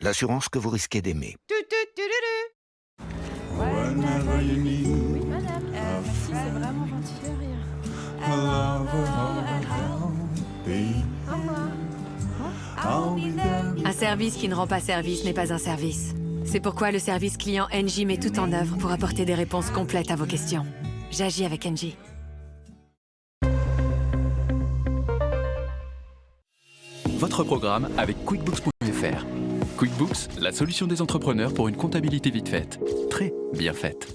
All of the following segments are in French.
L'assurance que vous risquez d'aimer. Whenever you need Oui, madame. Merci, c'est vraiment gentil. De rien. a lover or I'll be there. Un service qui ne rend pas service n'est pas un service. C'est pourquoi le service client Engie met tout en œuvre pour apporter des réponses complètes à vos questions. J'agis avec Engie. Votre programme avec QuickBooks.fr. QuickBooks, la solution des entrepreneurs pour une comptabilité vite faite. Très bien faite.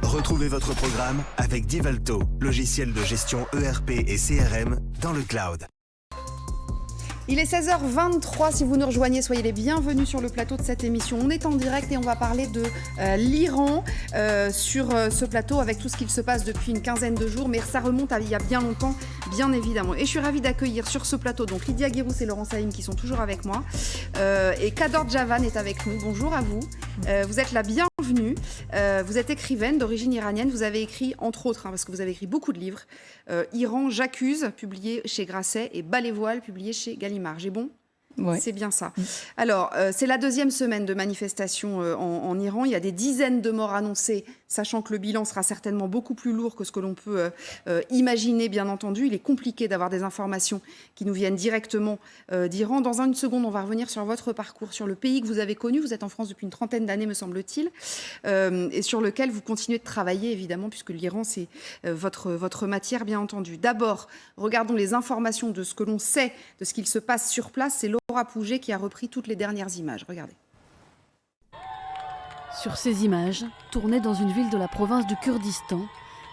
Retrouvez votre programme avec Divalto, logiciel de gestion ERP et CRM dans le cloud. Il est 16h23, si vous nous rejoignez, soyez les bienvenus sur le plateau de cette émission. On est en direct et on va parler de l'Iran sur ce plateau avec tout ce qu'il se passe depuis une quinzaine de jours, mais ça remonte à il y a bien longtemps, bien évidemment. Et je suis ravie d'accueillir sur ce plateau donc Lydia Guirous et Laurent Saïm qui sont toujours avec moi. Et Kador Javan est avec nous. Bonjour à vous. Vous êtes la bienvenue. Vous êtes écrivaine d'origine iranienne. Vous avez écrit, entre autres, parce que vous avez écrit beaucoup de livres, Iran, j'accuse, publié chez Grasset, et Bas les voiles, publié chez Gallimard. J'ai bon ? Ouais. C'est bien ça. Alors, c'est la deuxième semaine de manifestation en Iran. Il y a des dizaines de morts annoncées, sachant que le bilan sera certainement beaucoup plus lourd que ce que l'on peut imaginer, bien entendu. Il est compliqué d'avoir des informations qui nous viennent directement d'Iran. Dans une seconde, on va revenir sur votre parcours, sur le pays que vous avez connu. Vous êtes en France depuis une trentaine d'années, me semble-t-il, et sur lequel vous continuez de travailler, évidemment, puisque l'Iran, c'est votre matière, bien entendu. D'abord, regardons les informations de ce que l'on sait, de ce qu'il se passe sur place. C'est Laura Pouget qui a repris toutes les dernières images. Regardez. Sur ces images, tournées dans une ville de la province du Kurdistan,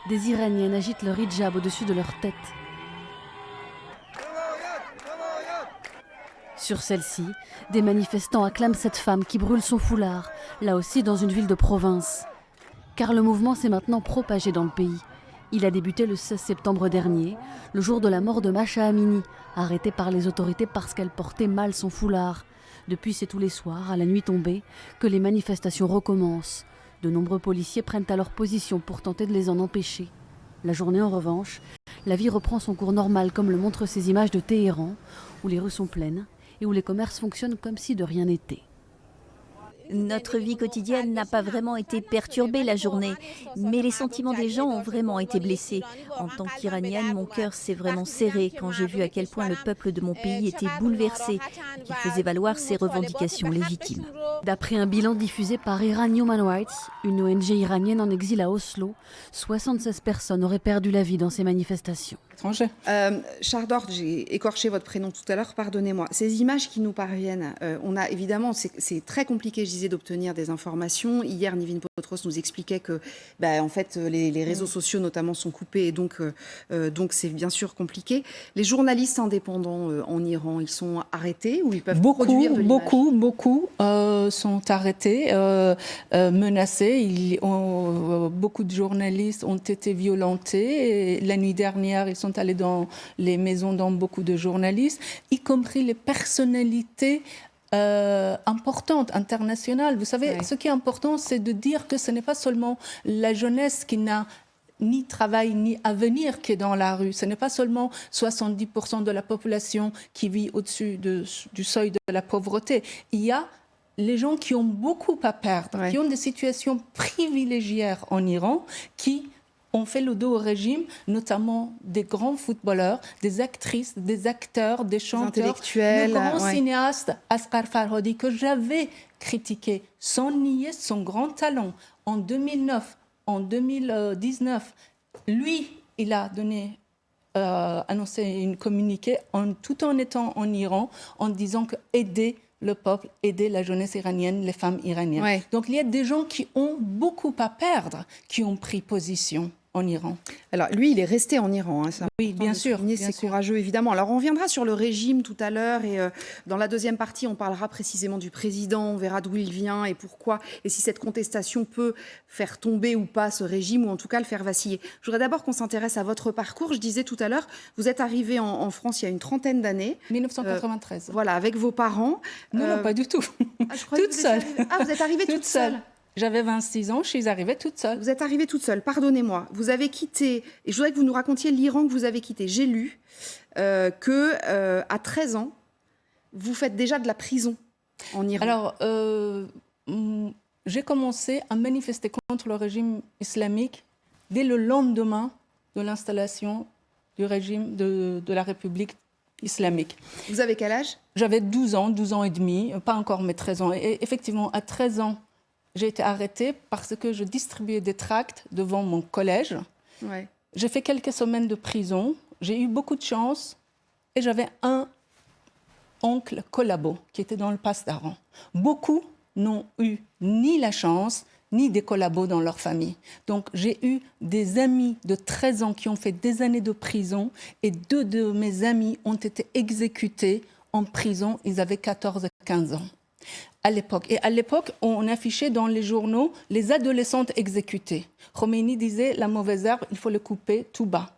des Iraniennes agitent leur hijab au-dessus de leur tête. Sur celle-ci, des manifestants acclament cette femme qui brûle son foulard, là aussi dans une ville de province. Car le mouvement s'est maintenant propagé dans le pays. Il a débuté le 16 septembre dernier, le jour de la mort de Masha Amini, arrêtée par les autorités parce qu'elle portait mal son foulard. Depuis, c'est tous les soirs, à la nuit tombée, que les manifestations recommencent. De nombreux policiers prennent alors position pour tenter de les en empêcher. La journée, en revanche, la vie reprend son cours normal, comme le montrent ces images de Téhéran, où les rues sont pleines et où les commerces fonctionnent comme si de rien n'était. Notre vie quotidienne n'a pas vraiment été perturbée la journée, mais les sentiments des gens ont vraiment été blessés. En tant qu'Iranienne, mon cœur s'est vraiment serré quand j'ai vu à quel point le peuple de mon pays était bouleversé et qu'il faisait valoir ses revendications légitimes. D'après un bilan diffusé par Iran Human Rights, une ONG iranienne en exil à Oslo, 76 personnes auraient perdu la vie dans ces manifestations. Chardor, j'ai écorché votre prénom tout à l'heure, pardonnez-moi. Ces images qui nous parviennent, on a évidemment, c'est très compliqué, je disais, d'obtenir des informations. Hier, Nivin Potros nous expliquait que, en fait, les réseaux sociaux notamment sont coupés et donc c'est bien sûr compliqué. Les journalistes indépendants en Iran, ils sont arrêtés ou ils peuvent produire de l'image ? Beaucoup sont arrêtés, menacés. Beaucoup de journalistes ont été violentés. Et la nuit dernière, ils sont allés dans les maisons dans beaucoup de journalistes, y compris les personnalités importantes, internationales. Vous savez, ce qui est important, c'est de dire que ce n'est pas seulement la jeunesse qui n'a ni travail ni avenir qui est dans la rue. Ce n'est pas seulement 70% de la population qui vit au-dessus du seuil de la pauvreté. Il y a les gens qui ont beaucoup à perdre, qui ont des situations privilégiées en Iran, qui ont fait le dos au régime, notamment des grands footballeurs, des actrices, des acteurs, des chanteurs, le grand cinéaste Asghar Farhadi que j'avais critiqué sans nier son grand talent. En 2009, en 2019, lui, il a annoncé une communiqué tout en étant en Iran, en disant que aider le peuple, aider la jeunesse iranienne, les femmes iraniennes. Donc il y a des gens qui ont beaucoup à perdre, qui ont pris position en Iran. Alors lui, il est resté en Iran. Oui, bien sûr. C'est courageux, évidemment. Alors on reviendra sur le régime tout à l'heure et dans la deuxième partie, on parlera précisément du président, on verra d'où il vient et pourquoi, et si cette contestation peut faire tomber ou pas ce régime, ou en tout cas le faire vaciller. Je voudrais d'abord qu'on s'intéresse à votre parcours. Je disais tout à l'heure, vous êtes arrivé en France il y a une trentaine d'années. 1993. Voilà, avec vos parents. Non, pas du tout. Toute seule. Vous êtes arrivée toute seule. J'avais 26 ans, je suis arrivée toute seule. Vous êtes arrivée toute seule, pardonnez-moi. Vous avez quitté, et je voudrais que vous nous racontiez l'Iran que vous avez quitté. J'ai lu qu'à 13 ans, vous faites déjà de la prison en Iran. Alors, j'ai commencé à manifester contre le régime islamique dès le lendemain de l'installation du régime de la République islamique. Vous avez quel âge? J'avais 12 ans et demi, pas encore mes 13 ans. Et effectivement, à 13 ans, j'ai été arrêtée parce que je distribuais des tracts devant mon collège. Ouais. J'ai fait quelques semaines de prison. J'ai eu beaucoup de chance et j'avais un oncle collabo qui était dans le passe d'Aran. Beaucoup n'ont eu ni la chance ni des collabos dans leur famille. Donc j'ai eu des amis de 13 ans qui ont fait des années de prison et 2 de mes amis ont été exécutés en prison. Ils avaient 14 et 15 ans à l'époque. Et à l'époque, on affichait dans les journaux les adolescentes exécutées. Khomeini disait la mauvaise herbe, il faut le couper tout bas.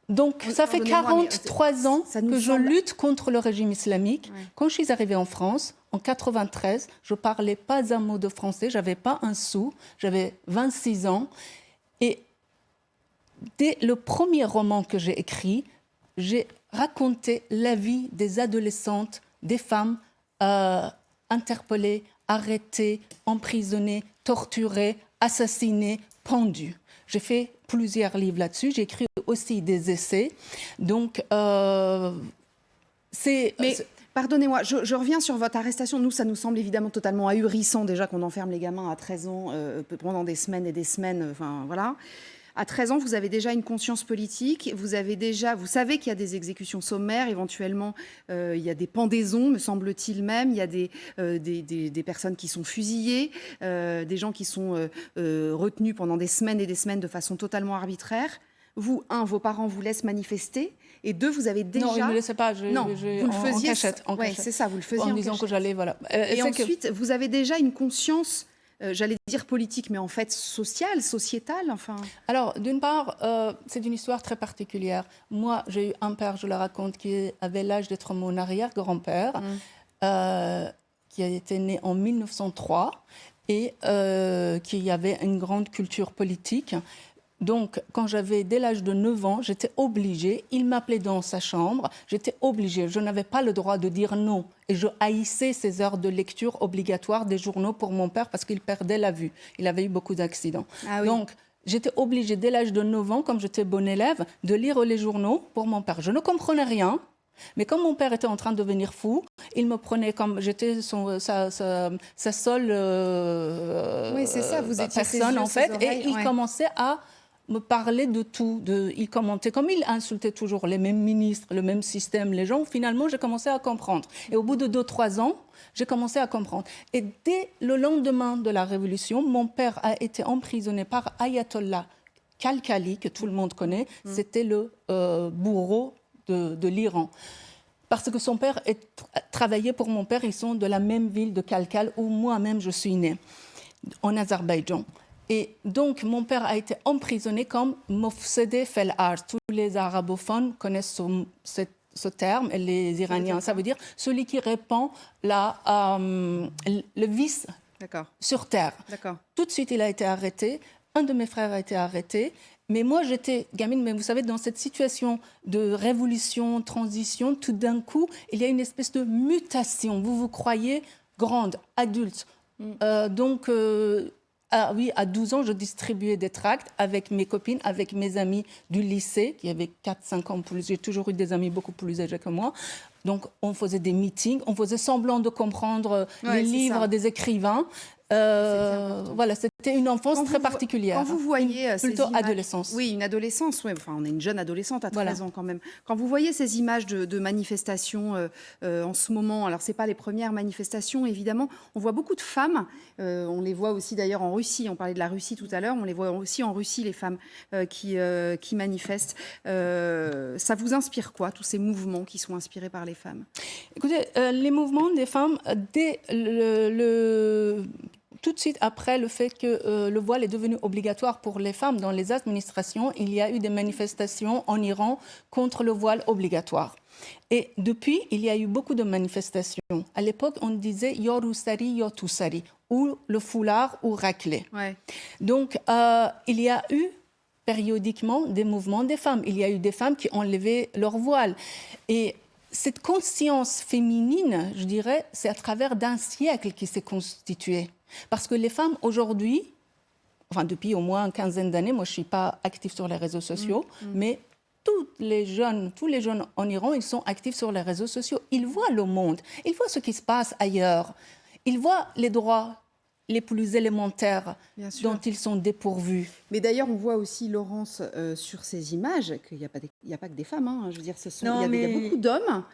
Donc, ça fait 43 ans que je lutte contre le régime islamique. Ouais. Quand je suis arrivée en France, en 93, je ne parlais pas un mot de français, je n'avais pas un sou, j'avais 26 ans. Et dès le premier roman que j'ai écrit, j'ai raconté la vie des adolescentes, des femmes interpellées, arrêtées, emprisonnées, torturées, assassinées, pendues. J'ai fait plusieurs livres là-dessus. J'ai écrit aussi des essais. Donc, pardonnez-moi, je reviens sur votre arrestation. Nous, ça nous semble évidemment totalement ahurissant déjà qu'on enferme les gamins à 13 ans pendant des semaines et des semaines. Enfin, voilà. À 13 ans, vous avez déjà une conscience politique. Vous savez qu'il y a des exécutions sommaires. Éventuellement, il y a des pendaisons, me semble-t-il même. Il y a des personnes qui sont fusillées, des gens qui sont retenus pendant des semaines et des semaines de façon totalement arbitraire. Vous, vos parents vous laissent manifester. Et 2, vous avez déjà... Non, ils ne me laissaient pas. Vous le faisiez en cachette. Oui, c'est ça, vous le faisiez en disant que j'allais... Voilà. Et ensuite, vous avez déjà une conscience... j'allais dire politique, mais en fait sociétale, enfin. Alors, d'une part, c'est une histoire très particulière. Moi, j'ai eu un père, je le raconte, qui avait l'âge d'être mon arrière-grand-père, qui a été né en 1903 et qui avait une grande culture politique. Donc, quand j'avais dès l'âge de 9 ans, j'étais obligée, il m'appelait dans sa chambre, j'étais obligée, je n'avais pas le droit de dire non. Et je haïssais ces heures de lecture obligatoires des journaux pour mon père parce qu'il perdait la vue. Il avait eu beaucoup d'accidents. Ah oui. Donc, j'étais obligée, dès l'âge de 9 ans, comme j'étais bonne élève, de lire les journaux pour mon père. Je ne comprenais rien. Mais comme mon père était en train de devenir fou, il me prenait comme j'étais sa seule oui, c'est ça, vous étiez personne en fait, oreilles, et il commençait à me parlait de tout. Il commentait, comme il insultait toujours les mêmes ministres, le même système, les gens. Finalement, j'ai commencé à comprendre. Et au bout de 2-3 ans, j'ai commencé à comprendre. Et dès le lendemain de la Révolution, mon père a été emprisonné par Ayatollah Khalkhali, que tout le monde connaît. C'était le bourreau de l'Iran. Parce que son père travaillait pour mon père. Ils sont de la même ville de Khalkhal où moi-même je suis née, en Azerbaïdjan. Et donc, mon père a été emprisonné comme Mofsede fel Ard. Tous les arabophones connaissent ce terme, et les Iraniens. Ça veut dire celui qui répand le vice sur terre. Tout de suite, il a été arrêté. Un de mes frères a été arrêté. Mais moi, j'étais gamine, mais vous savez, dans cette situation de révolution, transition, tout d'un coup, il y a une espèce de mutation. Vous vous croyez grande, adulte. Oui, à 12 ans, je distribuais des tracts avec mes copines, avec mes amis du lycée, qui avaient 4-5 ans plus. J'ai toujours eu des amis beaucoup plus âgés que moi. Donc, on faisait des meetings, on faisait semblant de comprendre les livres des écrivains. Voilà, c'était une enfance très particulière. Quand vous voyez plutôt adolescence. Oui, une adolescence. Ouais, enfin, on est une jeune adolescente à 13 ans quand même. Quand vous voyez ces images de manifestations en ce moment, alors c'est pas les premières manifestations évidemment. On voit beaucoup de femmes. On les voit aussi d'ailleurs en Russie. On parlait de la Russie tout à l'heure. On les voit aussi en Russie les femmes qui manifestent. Ça vous inspire quoi, tous ces mouvements qui sont inspirés par les femmes? Écoutez, les mouvements des femmes dès tout de suite après le fait que le voile est devenu obligatoire pour les femmes dans les administrations, il y a eu des manifestations en Iran contre le voile obligatoire. Et depuis, il y a eu beaucoup de manifestations. À l'époque, on disait « Yorusari, Yotusari » ou le foulard ou raclé. Ouais. Donc, il y a eu périodiquement des mouvements des femmes. Il y a eu des femmes qui enlevaient leur voile. Et cette conscience féminine, je dirais, c'est à travers d'un siècle qui s'est constitué. Parce que les femmes aujourd'hui, enfin depuis au moins une quinzaine d'années, moi je ne suis pas active sur les réseaux sociaux, mais tous les jeunes en Iran, ils sont actifs sur les réseaux sociaux. Ils voient le monde, ils voient ce qui se passe ailleurs. Ils voient les droits les plus élémentaires dont ils sont dépourvus. Mais d'ailleurs, on voit aussi, Laurence, sur ces images, qu'il n'y a pas que des femmes. Hein, je veux dire, il y a beaucoup d'hommes,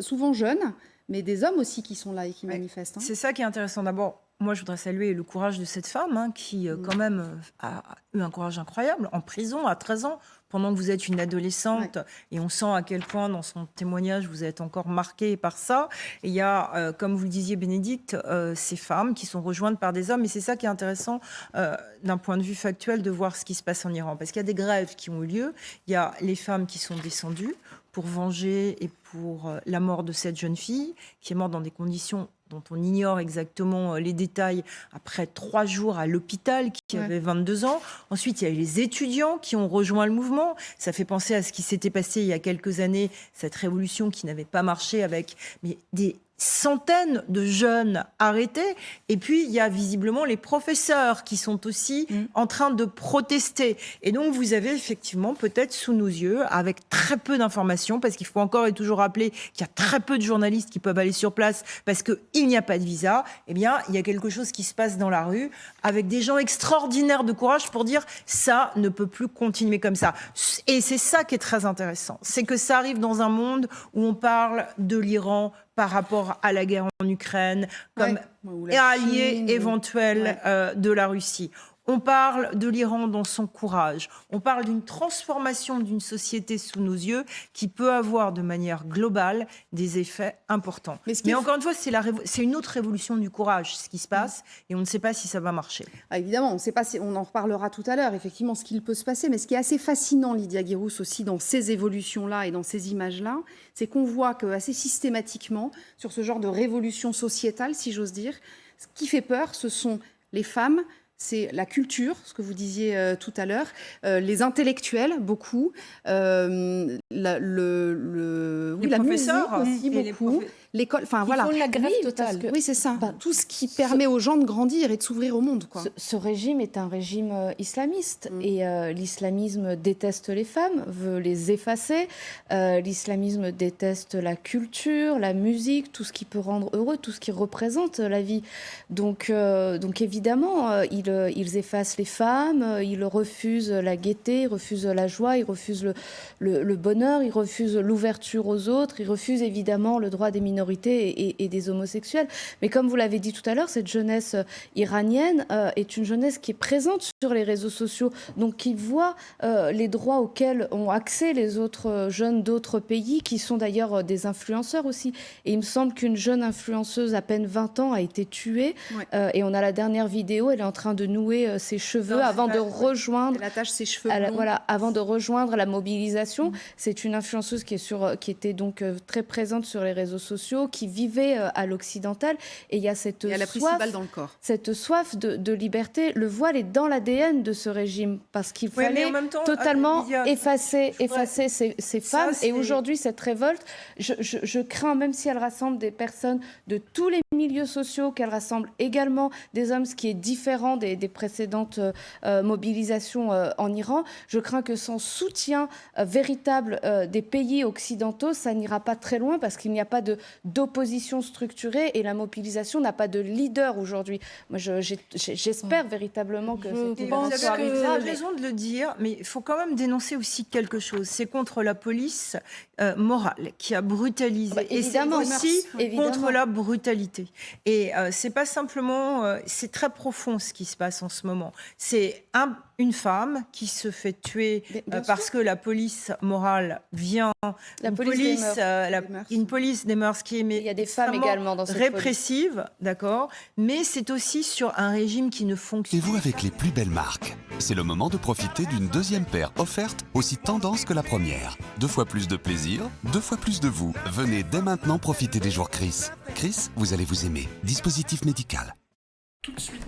souvent jeunes, mais des hommes aussi qui sont là et qui manifestent. Hein. C'est ça qui est intéressant. D'abord, moi, je voudrais saluer le courage de cette femme qui, quand même, a eu un courage incroyable, en prison à 13 ans, pendant que vous êtes une adolescente. Et on sent à quel point, dans son témoignage, vous êtes encore marquée par ça. Et il y a, comme vous le disiez, Bénédicte, ces femmes qui sont rejointes par des hommes. Et c'est ça qui est intéressant, d'un point de vue factuel, de voir ce qui se passe en Iran. Parce qu'il y a des grèves qui ont eu lieu. Il y a les femmes qui sont descendues pour venger et pour la mort de cette jeune fille, qui est morte dans des conditions dont on ignore exactement les détails, après 3 jours à l'hôpital, qui avait 22 ans. Ensuite, il y a eu les étudiants qui ont rejoint le mouvement. Ça fait penser à ce qui s'était passé il y a quelques années, cette révolution qui n'avait pas marché avec des centaines de jeunes arrêtés. Et puis, il y a visiblement les professeurs qui sont aussi en train de protester. Et donc, vous avez effectivement, peut-être sous nos yeux, avec très peu d'informations, parce qu'il faut encore et toujours rappeler qu'il y a très peu de journalistes qui peuvent aller sur place parce qu'il n'y a pas de visa, eh bien, il y a quelque chose qui se passe dans la rue avec des gens extraordinaires de courage pour dire « ça ne peut plus continuer comme ça ». Et c'est ça qui est très intéressant. C'est que ça arrive dans un monde où on parle de l'Iran par rapport à la guerre en Ukraine, comme allié éventuel de la Russie. On parle de l'Iran dans son courage. On parle d'une transformation d'une société sous nos yeux qui peut avoir de manière globale des effets importants. Mais encore une fois, c'est une autre révolution du courage, ce qui se passe, et on ne sait pas si ça va marcher. Ah, évidemment, on ne sait pas si on en reparlera tout à l'heure, effectivement, ce qu'il peut se passer. Mais ce qui est assez fascinant, Lydia Guirous, aussi dans ces évolutions-là et dans ces images-là, c'est qu'on voit que assez systématiquement, sur ce genre de révolution sociétale, si j'ose dire, ce qui fait peur, ce sont les femmes, c'est la culture, ce que vous disiez tout à l'heure, les intellectuels, beaucoup, la professeurs musique aussi, beaucoup, l'école, enfin voilà. Ils font la grève totale. Oui, c'est ça. Tout ce qui permet aux gens de grandir et de s'ouvrir au monde, quoi. Ce régime est un régime islamiste et l'islamisme déteste les femmes, veut les effacer. L'islamisme déteste la culture, la musique, tout ce qui peut rendre heureux, tout ce qui représente la vie. Donc évidemment, ils effacent les femmes, ils refusent la gaieté, ils refusent la joie, ils refusent le bonheur, ils refusent l'ouverture aux autres, ils refusent évidemment le droit des minorités et des homosexuels. Mais comme vous l'avez dit tout à l'heure, cette jeunesse iranienne est une jeunesse qui est présente sur les réseaux sociaux, donc qui voit les droits auxquels ont accès les autres jeunes d'autres pays, qui sont d'ailleurs des influenceurs aussi. Et il me semble qu'une jeune influenceuse à peine 20 ans a été tuée. Et on a la dernière vidéo, elle est en train de nouer ses cheveux avant de rejoindre... Elle attache ses cheveux avant de rejoindre la mobilisation. C'est une influenceuse qui était donc très présente sur les réseaux sociaux, qui vivait à l'occidental, et il y a cette elle a pris 6 balles dans le corps. Cette soif de liberté. Le voile est dans l'ADN de ce régime, parce qu'il fallait totalement effacer ces femmes. Et aujourd'hui, cette révolte, je crains, même si elle rassemble des personnes de tous les milieux sociaux, qu'elle rassemble également des hommes, ce qui est différent des précédentes mobilisations en Iran, je crains que sans soutien véritable des pays occidentaux, ça n'ira pas très loin, parce qu'il n'y a pas d'opposition structurée et la mobilisation n'a pas de leader aujourd'hui. Moi, j'espère véritablement que vous avez raison de le dire, mais il faut quand même dénoncer aussi quelque chose. C'est contre la police morale qui a brutalisé. Et c'est aussi contre la brutalité. Et c'est pas simplement... c'est très profond ce qui se passe en ce moment. C'est une femme qui se fait tuer parce que la police morale vient... Une police des mœurs qui est il y a des femmes également dans cette répressive, d'accord, mais c'est aussi sur un régime qui ne fonctionne. Et vous avec les plus belles marques. C'est le moment de profiter d'une deuxième paire offerte aussi tendance que la première. 2 fois plus de plaisir, 2 fois plus de vous. Venez dès maintenant profiter des jours Chris. Chris, vous allez vous aimer. Dispositif médical.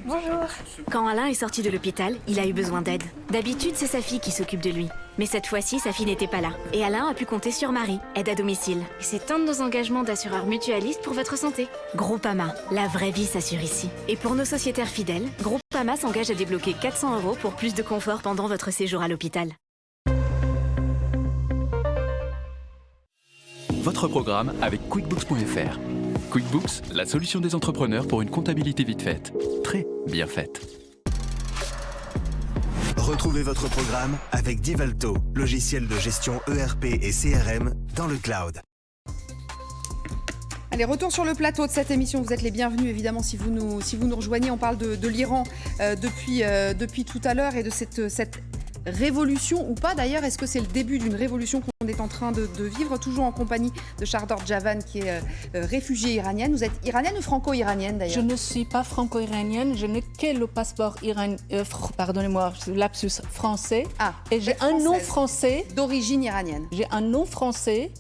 Bonjour. Quand Alain est sorti de l'hôpital, il a eu besoin d'aide. D'habitude, c'est sa fille qui s'occupe de lui. Mais cette fois-ci, sa fille n'était pas là. Et Alain a pu compter sur Marie, aide à domicile. Et c'est un de nos engagements d'assureur mutualiste pour votre santé. Groupama, la vraie vie s'assure ici. Et pour nos sociétaires fidèles, Groupama s'engage à débloquer 400 € pour plus de confort pendant votre séjour à l'hôpital. Votre programme avec QuickBooks.fr. QuickBooks, la solution des entrepreneurs pour une comptabilité vite faite. Très bien faite. Retrouvez votre programme avec Divalto, logiciel de gestion ERP et CRM dans le cloud. Allez, retour sur le plateau de cette émission. Vous êtes les bienvenus, évidemment, si vous nous rejoignez. On parle de l'Iran depuis tout à l'heure et de cette révolution ou pas d'ailleurs. Est-ce que c'est le début d'une révolution qu'on est en train de vivre? Toujours en compagnie de Shardor Javan, qui est réfugiée iranienne. Vous êtes iranienne ou franco-iranienne d'ailleurs? Je ne suis pas franco-iranienne, je n'ai que le passeport pardonnez-moi, lapsus français. Et j'ai un nom français. D'origine iranienne. J'ai un nom français,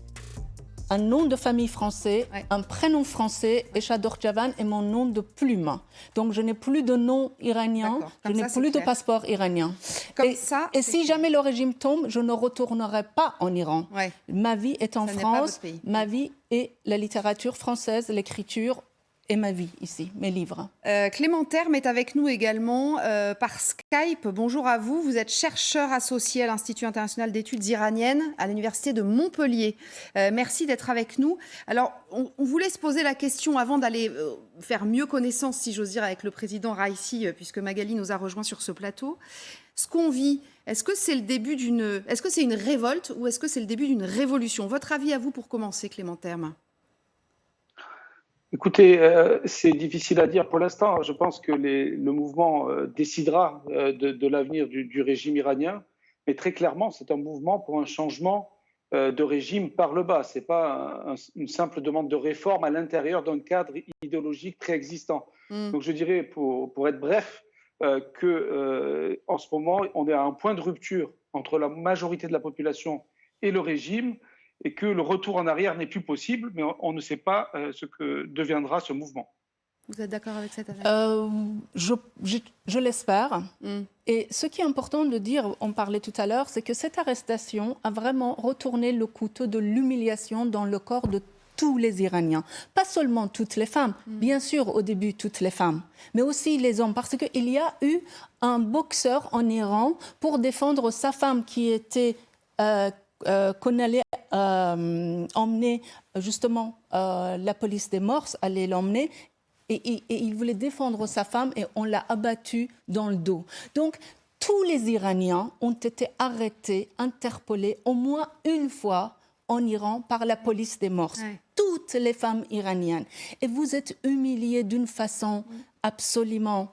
un nom de famille français, un prénom français, et Shardor Javan est mon nom de plume. Donc je n'ai plus de nom iranien, je n'ai plus de passeport iranien. Et si jamais le régime tombe, je ne retournerai pas en Iran. Ma vie est en France, ma vie est la littérature française, l'écriture et ma vie ici, mes livres. Clément Terme est avec nous également par Skype. Bonjour à vous. Vous êtes chercheur associé à l'Institut international d'études iraniennes à l'Université de Montpellier. Merci d'être avec nous. Alors, on voulait se poser la question avant d'aller faire mieux connaissance, si j'ose dire, avec le président Raisi, puisque Magali nous a rejoint sur ce plateau. Ce qu'on vit, est-ce que c'est le début est-ce que c'est une révolte ou est-ce que c'est le début d'une révolution? Votre avis à vous pour commencer, Clément Terme? Écoutez, c'est difficile à dire pour l'instant. Je pense que le mouvement décidera de l'avenir du régime iranien. Mais très clairement, c'est un mouvement pour un changement de régime par le bas. Ce n'est pas une simple demande de réforme à l'intérieur d'un cadre idéologique préexistant. Donc je dirais, pour être bref, qu'en ce moment, on est à un point de rupture entre la majorité de la population et le régime, et que le retour en arrière n'est plus possible, mais on ne sait pas ce que deviendra ce mouvement. Vous êtes d'accord avec cette affaire? Je l'espère. Et ce qui est important de dire, on parlait tout à l'heure, c'est que cette arrestation a vraiment retourné le couteau de l'humiliation dans le corps de tous les Iraniens. Pas seulement toutes les femmes, bien sûr au début toutes les femmes, mais aussi les hommes, parce qu'il y a eu un boxeur en Iran pour défendre sa femme qui était... qu'on allait emmener, justement, la police des mœurs allait l'emmener, et il voulait défendre sa femme et on l'a abattu dans le dos. Donc, tous les Iraniens ont été arrêtés, interpellés au moins une fois en Iran par la police des mœurs. Toutes les femmes iraniennes. Et vous êtes humiliés d'une façon absolument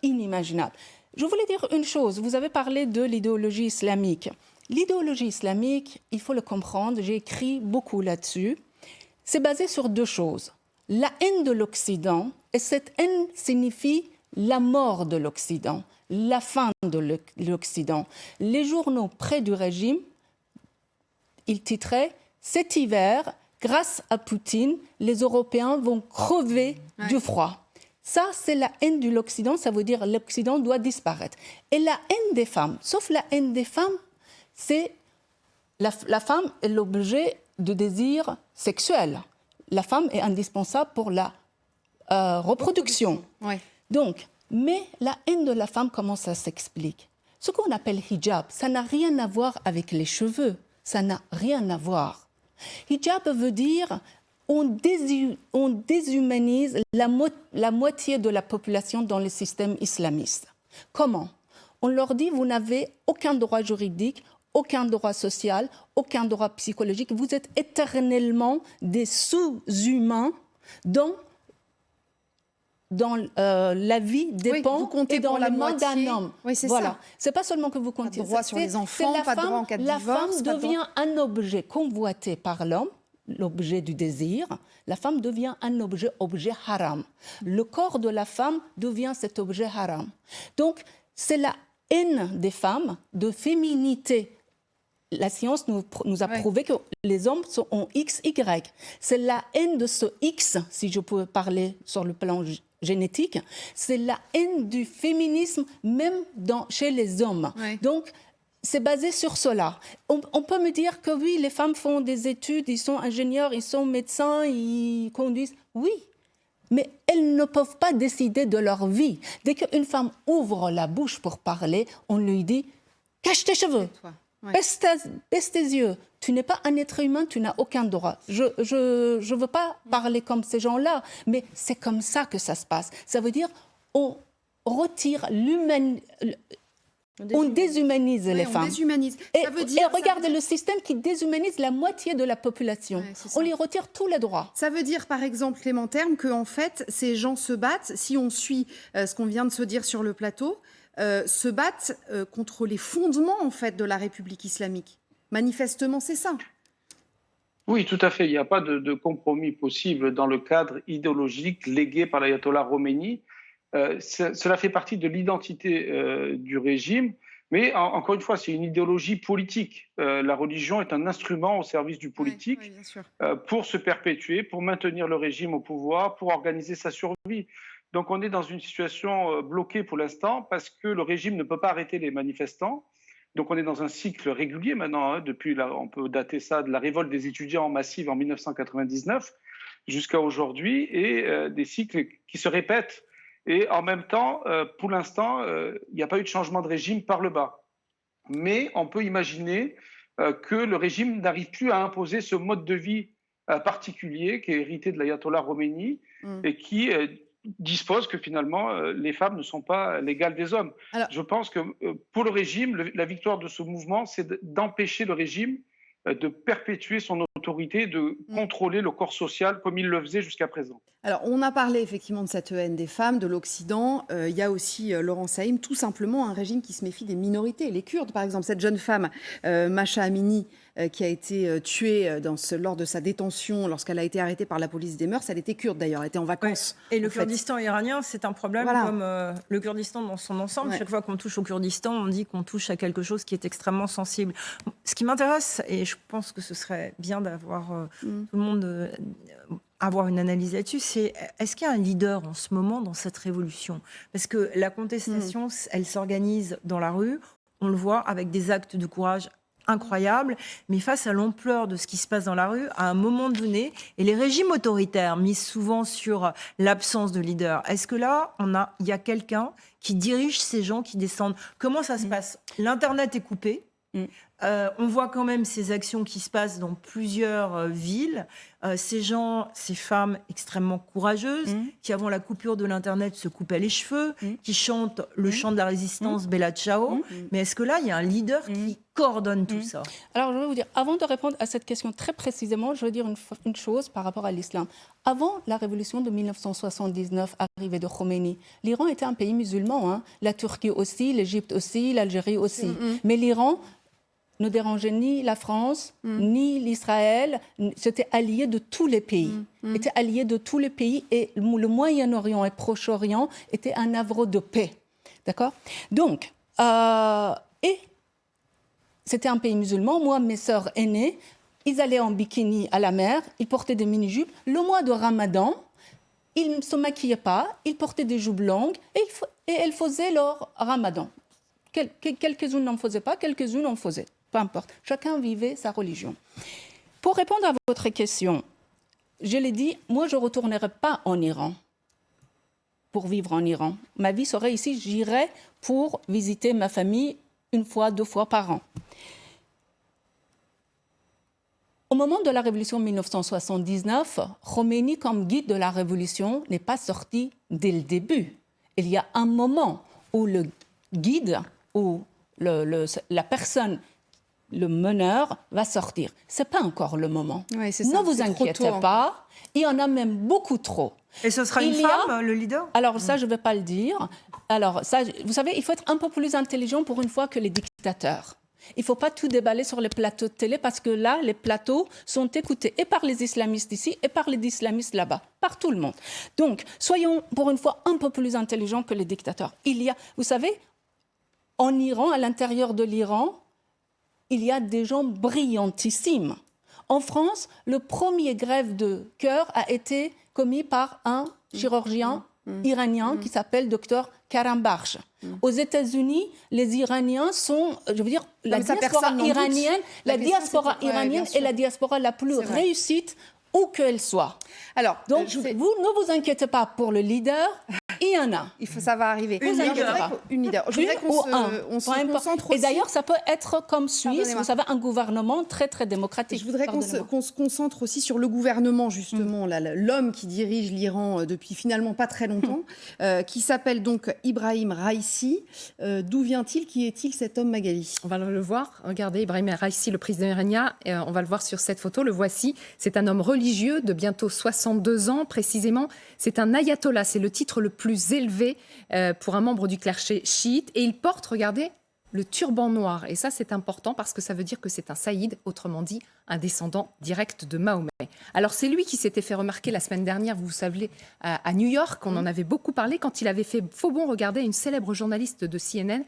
inimaginable. Je voulais dire une chose. Vous avez parlé de l'idéologie islamique. L'idéologie islamique, il faut le comprendre, j'ai écrit beaucoup là-dessus, c'est basé sur deux choses. La haine de l'Occident, et cette haine signifie la mort de l'Occident, la fin de l'Occident. Les journaux près du régime, ils titraient « Cet hiver, grâce à Poutine, les Européens vont crever du froid ». Ça, c'est la haine de l'Occident, ça veut dire l'Occident doit disparaître. Et la haine des femmes, sauf la haine des femmes, c'est la femme est l'objet de désir sexuel. La femme est indispensable pour la reproduction. Donc, mais la haine de la femme, comment ça s'explique? Ce qu'on appelle hijab, ça n'a rien à voir avec les cheveux. Ça n'a rien à voir. Hijab veut dire on déshumanise la moitié de la population dans le système islamiste. Comment? On leur dit vous n'avez aucun droit juridique, aucun droit social, aucun droit psychologique. Vous êtes éternellement des sous-humains dont la vie dépend et dans le monde d'un homme. Oui, c'est voilà. ça. C'est pas seulement que vous comptez. Pas de droit sur les enfants, pas de droit en cas de divorce. La femme devient un objet convoité par l'homme, l'objet du désir. La femme devient un objet haram. Le corps de la femme devient cet objet haram. Donc, c'est la haine des femmes, de féminité la science nous a prouvé que les hommes ont XY. C'est la haine de ce X, si je peux parler sur le plan génétique, c'est la haine du féminisme même chez les hommes. Donc, c'est basé sur cela. On peut me dire que oui, les femmes font des études, ils sont ingénieurs, ils sont médecins, ils conduisent. Oui, mais elles ne peuvent pas décider de leur vie. Dès qu'une femme ouvre la bouche pour parler, on lui dit « cache tes cheveux ». Baisse tes yeux. Tu n'es pas un être humain, tu n'as aucun droit. Je ne veux pas parler comme ces gens-là, mais c'est comme ça que ça se passe. Ça veut dire on retire on déshumanise les femmes. On déshumanise. Ça veut dire, regardez le système qui déshumanise la moitié de la population. On lui retire tous les droits. Ça veut dire, par exemple, Clément Terme, qu'en fait, ces gens se battent, si on suit ce qu'on vient de se dire sur le plateau, se battent contre les fondements en fait de la République islamique. Manifestement, c'est ça. Oui, tout à fait. Il n'y a pas de compromis possible dans le cadre idéologique légué par l'ayatollah Khomeini. Cela fait partie de l'identité du régime, mais encore une fois, c'est une idéologie politique. La religion est un instrument au service du politique pour se perpétuer, pour maintenir le régime au pouvoir, pour organiser sa survie. Donc on est dans une situation bloquée pour l'instant parce que le régime ne peut pas arrêter les manifestants. Donc on est dans un cycle régulier maintenant, depuis on peut dater ça de la révolte des étudiants massive en 1999 jusqu'à aujourd'hui, et des cycles qui se répètent. Et en même temps, pour l'instant, il n'y a pas eu de changement de régime par le bas. Mais on peut imaginer que le régime n'arrive plus à imposer ce mode de vie particulier qui est hérité de l'ayatollah Khomeini et qui dispose que finalement les femmes ne sont pas l'égale des hommes. Alors, je pense que pour le régime, la victoire de ce mouvement, c'est d'empêcher le régime de perpétuer son autorité, de contrôler le corps social comme il le faisait jusqu'à présent. Alors, on a parlé effectivement de cette haine des femmes, de l'Occident. Il y a aussi, Laurent Saïm, tout simplement un régime qui se méfie des minorités. Les Kurdes, par exemple, cette jeune femme, Masha Amini, qui a été tuée lors de sa détention, lorsqu'elle a été arrêtée par la police des mœurs. Elle était kurde d'ailleurs, elle était en vacances. Et le Kurdistan iranien, c'est un problème comme le Kurdistan dans son ensemble. Chaque fois qu'on touche au Kurdistan, on dit qu'on touche à quelque chose qui est extrêmement sensible. Ce qui m'intéresse, et je pense que ce serait bien d'avoir tout le monde... avoir une analyse là-dessus, c'est est-ce qu'il y a un leader en ce moment dans cette révolution? Parce que la contestation, elle s'organise dans la rue, on le voit avec des actes de courage incroyables, mais face à l'ampleur de ce qui se passe dans la rue, à un moment donné, et les régimes autoritaires misent souvent sur l'absence de leader, est-ce que là, il y a quelqu'un qui dirige ces gens qui descendent? Comment ça se passe? L'Internet est coupé. On voit quand même ces actions qui se passent dans plusieurs villes. Ces gens, ces femmes extrêmement courageuses, qui avant la coupure de l'Internet se coupaient les cheveux, qui chantent le chant de la résistance, Bella Ciao. Mais est-ce que là, il y a un leader qui coordonne tout ça? Alors, je vais vous dire, avant de répondre à cette question très précisément, je veux dire une chose par rapport à l'islam. Avant la révolution de 1979, arrivée de Khomeini, l'Iran était un pays musulman. Hein. La Turquie aussi, l'Égypte aussi, l'Algérie aussi. Mais l'Iran ne dérangeait ni la France, ni l'Israël. C'était allié de tous les pays. Était allié de tous les pays, et le Moyen-Orient et Proche-Orient étaient un havre de paix. D'accord? Donc, et c'était un pays musulman. Moi, mes sœurs aînées, ils allaient en bikini à la mer, ils portaient des mini-jupes. Le mois de Ramadan, ils ne se maquillaient pas, ils portaient des jupes longues et elles faisaient leur Ramadan. Quelques-unes n'en faisaient pas, quelques-unes en faisaient. Peu importe. Chacun vivait sa religion. Pour répondre à votre question, je l'ai dit, moi, je ne retournerai pas en Iran pour vivre en Iran. Ma vie serait ici, j'irais pour visiter ma famille 1 fois, 2 fois par an. Au moment de la révolution 1979, Khomeini, comme guide de la révolution, n'est pas sorti dès le début. Il y a un moment où le guide, où la personne, le meneur, va sortir. Ce n'est pas encore le moment. Oui, c'est ça, ne vous inquiétez pas, il y en a même beaucoup trop. Et ce sera une femme, le leader? Alors ça, je ne vais pas le dire. Alors ça, vous savez, il faut être un peu plus intelligent pour une fois que les dictateurs. Il ne faut pas tout déballer sur les plateaux de télé, parce que là, les plateaux sont écoutés et par les islamistes ici et par les islamistes là-bas, par tout le monde. Donc, soyons pour une fois un peu plus intelligents que les dictateurs. Vous savez, en Iran, à l'intérieur de l'Iran, il y a des gens brillantissimes. En France, le premier greffe de cœur a été commis par un chirurgien iranien qui s'appelle Dr Karam Baksh. Aux États-Unis, les Iraniens sont, je veux dire, la diaspora iranienne, est la diaspora la plus réussie où qu'elle soit. Alors, donc, vous ne vous inquiétez pas pour le leader, il y en a. Ça va arriver. Une leader. Je voudrais qu'on se concentre aussi. Et d'ailleurs, ça peut être comme Suisse, vous savez, un gouvernement très, très démocratique. Je voudrais qu'on se concentre aussi sur le gouvernement, justement, l'homme qui dirige l'Iran depuis finalement pas très longtemps, qui s'appelle donc Ibrahim Raïssi. D'où vient-il? Qui est-il, cet homme, Magali? On va le voir. Regardez, Ibrahim Raïssi, le président iranien, on va le voir sur cette photo. Le voici. C'est un homme religieux de bientôt 62 ans, précisément. C'est un ayatollah. C'est le titre le plus élevé pour un membre du clergé chiite. Et il porte, regardez, le turban noir. Et ça, c'est important parce que ça veut dire que c'est un saïd, autrement dit, un descendant direct de Mahomet. Alors, c'est lui qui s'était fait remarquer la semaine dernière, vous savez, à New York. On en avait beaucoup parlé quand il avait fait faux bond regarder une célèbre journaliste de CNN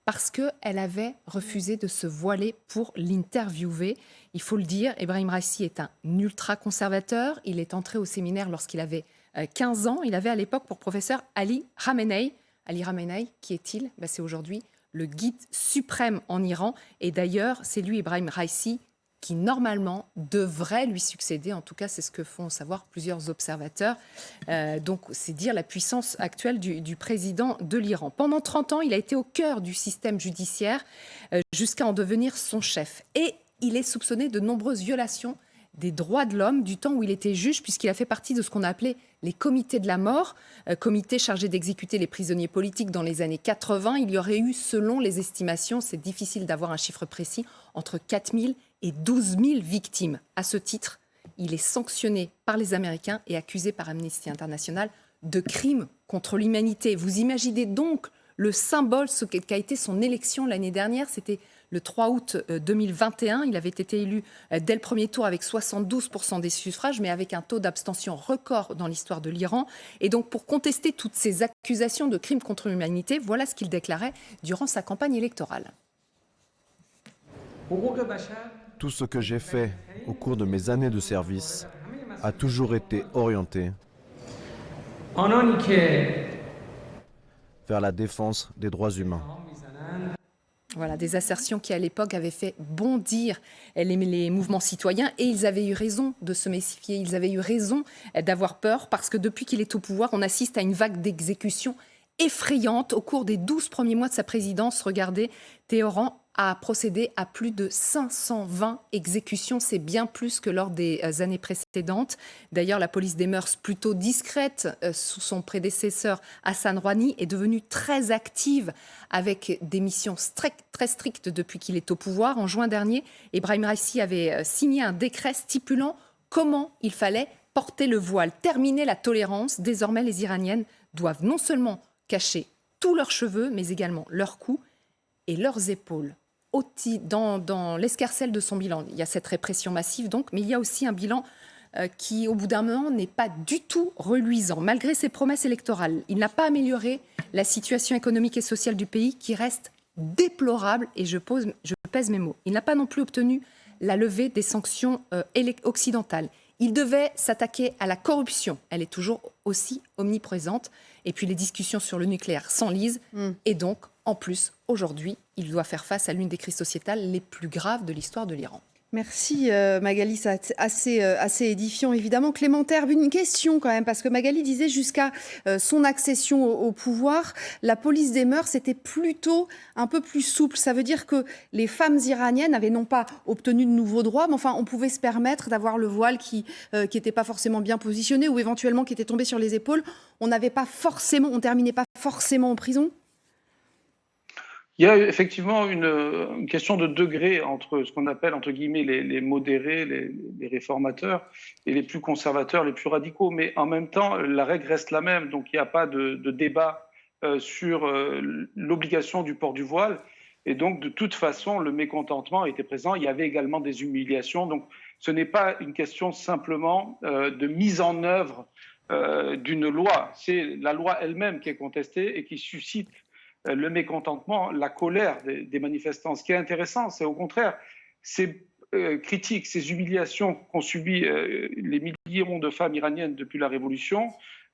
parce qu'elle avait refusé de se voiler pour l'interviewer. Il faut le dire, Ibrahim Raïssi est un ultra-conservateur. Il est entré au séminaire lorsqu'il avait 15 ans. Il avait à l'époque pour professeur Ali Khamenei. Ali Khamenei, qui est-il? C'est aujourd'hui le guide suprême en Iran. Et d'ailleurs, c'est lui, Ibrahim Raïssi, qui normalement devrait lui succéder. En tout cas, c'est ce que font savoir plusieurs observateurs. Donc, c'est dire la puissance actuelle du président de l'Iran. Pendant 30 ans, il a été au cœur du système judiciaire jusqu'à en devenir son chef. Et il est soupçonné de nombreuses violations des droits de l'homme du temps où il était juge, puisqu'il a fait partie de ce qu'on a appelé les comités de la mort, comités chargés d'exécuter les prisonniers politiques dans les années 80. Il y aurait eu, selon les estimations, c'est difficile d'avoir un chiffre précis, entre 4 000 et 12 000 victimes. À ce titre, il est sanctionné par les Américains et accusé par Amnesty International de crimes contre l'humanité. Vous imaginez donc le symbole, ce qu'a été son élection l'année dernière, c'était le 3 août 2021. Il avait été élu dès le premier tour avec 72% des suffrages, mais avec un taux d'abstention record dans l'histoire de l'Iran. Et donc, pour contester toutes ces accusations de crimes contre l'humanité, voilà ce qu'il déclarait durant sa campagne électorale. Tout ce que j'ai fait au cours de mes années de service a toujours été orienté vers la défense des droits humains. Voilà, des assertions qui, à l'époque, avaient fait bondir les mouvements citoyens et ils avaient eu raison de se méfier, ils avaient eu raison d'avoir peur parce que depuis qu'il est au pouvoir, on assiste à une vague d'exécutions effrayante. Au cours des 12 premiers mois de sa présidence, regardez, Téhéran a procédé à plus de 520 exécutions. C'est bien plus que lors des années précédentes. D'ailleurs, la police des mœurs, plutôt discrète sous son prédécesseur Hassan Rouhani, est devenue très active avec des missions très strictes depuis qu'il est au pouvoir. En juin dernier, Ibrahim Raïssi avait signé un décret stipulant comment il fallait porter le voile, terminer la tolérance. Désormais, les Iraniennes doivent non seulement cacher tous leurs cheveux, mais également leur cou et leurs épaules. Dans l'escarcelle de son bilan, il y a cette répression massive, donc, mais il y a aussi un bilan qui, au bout d'un moment, n'est pas du tout reluisant. Malgré ses promesses électorales, il n'a pas amélioré la situation économique et sociale du pays, qui reste déplorable, et je pèse mes mots. Il n'a pas non plus obtenu la levée des sanctions occidentales. Il devait s'attaquer à la corruption. Elle est toujours aussi omniprésente. Et puis les discussions sur le nucléaire s'enlisent. Et donc, en plus, aujourd'hui, il doit faire face à l'une des crises sociétales les plus graves de l'histoire de l'Iran. Merci Magali, c'est assez édifiant évidemment. Clément Terbe, une question quand même, parce que Magali disait jusqu'à son accession au pouvoir, la police des mœurs était plutôt un peu plus souple. Ça veut dire que les femmes iraniennes avaient non pas obtenu de nouveaux droits, mais enfin on pouvait se permettre d'avoir le voile qui n'était pas forcément bien positionné ou éventuellement qui était tombé sur les épaules. On terminait pas forcément en prison. Il y a effectivement une question de degré entre ce qu'on appelle, entre guillemets, les modérés, les réformateurs, et les plus conservateurs, les plus radicaux. Mais en même temps, la règle reste la même. Donc, il n'y a pas de débat sur l'obligation du port du voile. Et donc, de toute façon, le mécontentement était présent. Il y avait également des humiliations. Donc, ce n'est pas une question simplement de mise en œuvre d'une loi. C'est la loi elle-même qui est contestée et qui suscite le mécontentement, la colère des manifestants. Ce qui est intéressant, c'est au contraire ces critiques, ces humiliations qu'ont subies les millions de femmes iraniennes depuis la Révolution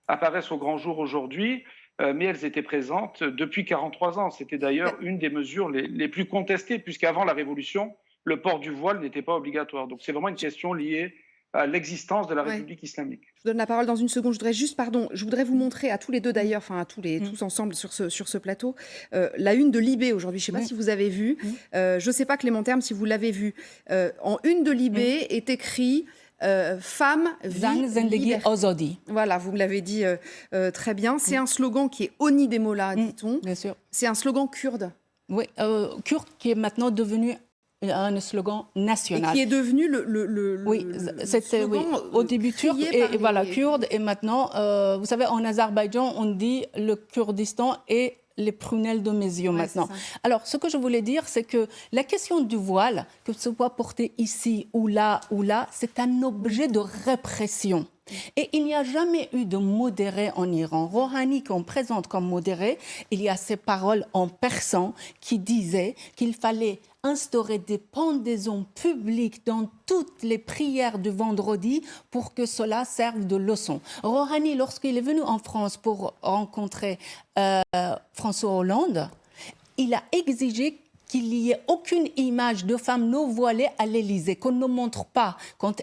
apparaissent au grand jour aujourd'hui, mais elles étaient présentes depuis 43 ans. C'était d'ailleurs une des mesures les plus contestées, puisqu'avant la Révolution, le port du voile n'était pas obligatoire. Donc c'est vraiment une question liée à l'existence de la République islamique. Je vous donne la parole dans une seconde. Je voudrais vous montrer à tous les deux d'ailleurs, enfin à tous ensemble sur ce plateau, la une de Libé aujourd'hui. Je ne sais pas si vous avez vu. Je ne sais pas Clément Terme si vous l'avez vu. En une de Libé est écrit femme, vie, liberté. Voilà, vous me l'avez dit très bien. C'est un slogan qui est Oni Demola, dit-on. Bien sûr. C'est un slogan kurde. Oui, kurde qui est maintenant devenu un slogan national. Et qui est devenu oui, c'était au début turc et voilà, kurde. Et maintenant, vous savez, en Azerbaïdjan, on dit le Kurdistan est les prunelles de mes yeux maintenant. Alors, ce que je voulais dire, c'est que la question du voile, que ce soit porté ici ou là, c'est un objet de répression. Et il n'y a jamais eu de modéré en Iran. Rouhani, qu'on présente comme modéré, il y a ces paroles en persan qui disaient qu'il fallait instaurer des pendaisons publiques dans toutes les prières du vendredi pour que cela serve de leçon. Rouhani, lorsqu'il est venu en France pour rencontrer François Hollande, il a exigé qu'il n'y ait aucune image de femme non voilée à l'Élysée, qu'on ne montre pas quand